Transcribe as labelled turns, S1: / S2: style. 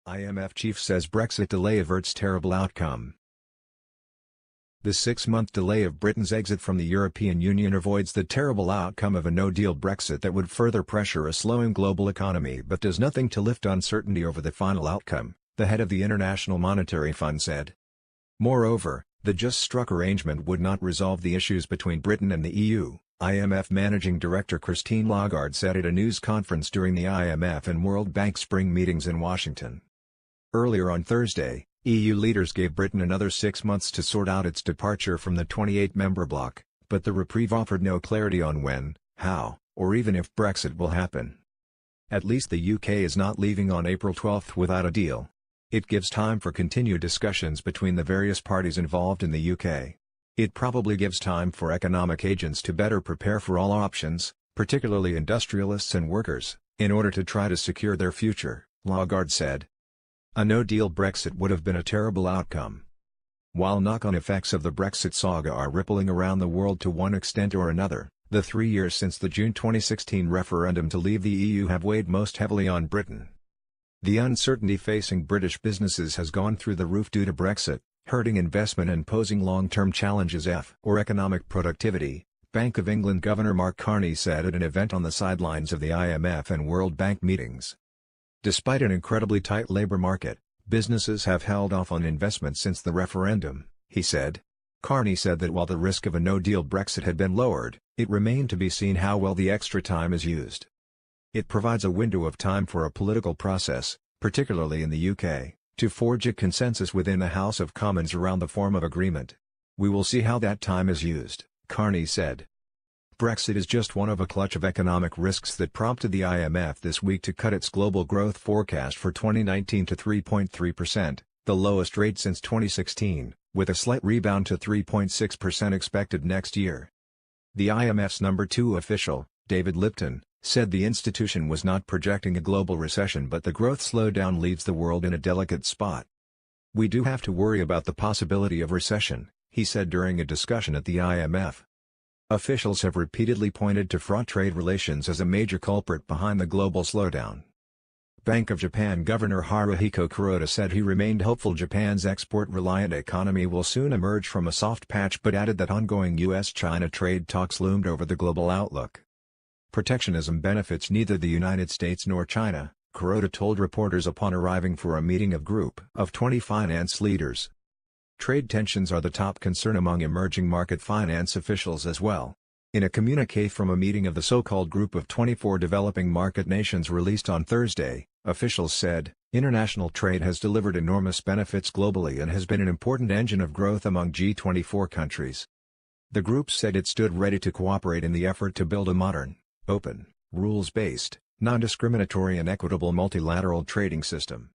S1: IMF chief says Brexit delay averts terrible outcome. The 6-month delay of Britain's exit from the European Union avoids the terrible outcome of a no-deal Brexit that would further pressure a slowing global economy but does nothing to lift uncertainty over the final outcome, the head of the International Monetary Fund said. Moreover, the just-struck arrangement would not resolve the issues between Britain and the EU, IMF Managing Director Christine Lagarde said at a news conference during the IMF and World Bank spring meetings in Washington. Earlier on Thursday, EU leaders gave Britain another 6 months to sort out its departure from the 28-member bloc, but the reprieve offered no clarity on when, how, or even if Brexit will happen. At least the UK is not leaving on April 12 without a deal. It gives time for continued discussions between the various parties involved in the UK. It probably gives time for economic agents to better prepare for all options, particularly industrialists and workers, in order to try to secure their future, Lagarde said. A no-deal Brexit would have been a terrible outcome. While knock-on effects of the Brexit saga are rippling around the world to one extent or another, the 3 years since the June 2016 referendum to leave the EU have weighed most heavily on Britain. The uncertainty facing British businesses has gone through the roof due to Brexit, hurting investment and posing long-term challenges for economic productivity, Bank of England Governor Mark Carney said at an event on the sidelines of the IMF and World Bank meetings. Despite an incredibly tight labour market, businesses have held off on investment since the referendum, he said. Carney said that while the risk of a no-deal Brexit had been lowered, it remained to be seen how well the extra time is used. It provides a window of time for a political process, particularly in the UK, to forge a consensus within the House of Commons around the form of agreement. We will see how that time is used, Carney said. Brexit is just one of a clutch of economic risks that prompted the IMF this week to cut its global growth forecast for 2019 to 3.3%, the lowest rate since 2016, with a slight rebound to 3.6% expected next year. The IMF's number 2 official, David Lipton, said the institution was not projecting a global recession but the growth slowdown leaves the world in a delicate spot. We do have to worry about the possibility of recession, he said during a discussion at the IMF. Officials have repeatedly pointed to fraught trade relations as a major culprit behind the global slowdown. Bank of Japan Governor Haruhiko Kuroda said he remained hopeful Japan's export-reliant economy will soon emerge from a soft patch but added that ongoing US-China trade talks loomed over the global outlook. Protectionism benefits neither the United States nor China, Kuroda told reporters upon arriving for a meeting of Group of 20 finance leaders. Trade tensions are the top concern among emerging market finance officials as well. In a communiqué from a meeting of the so-called Group of 24 developing market nations released on Thursday, officials said, international trade has delivered enormous benefits globally and has been an important engine of growth among G24 countries. The group said it stood ready to cooperate in the effort to build a modern, open, rules-based, non-discriminatory and equitable multilateral trading system.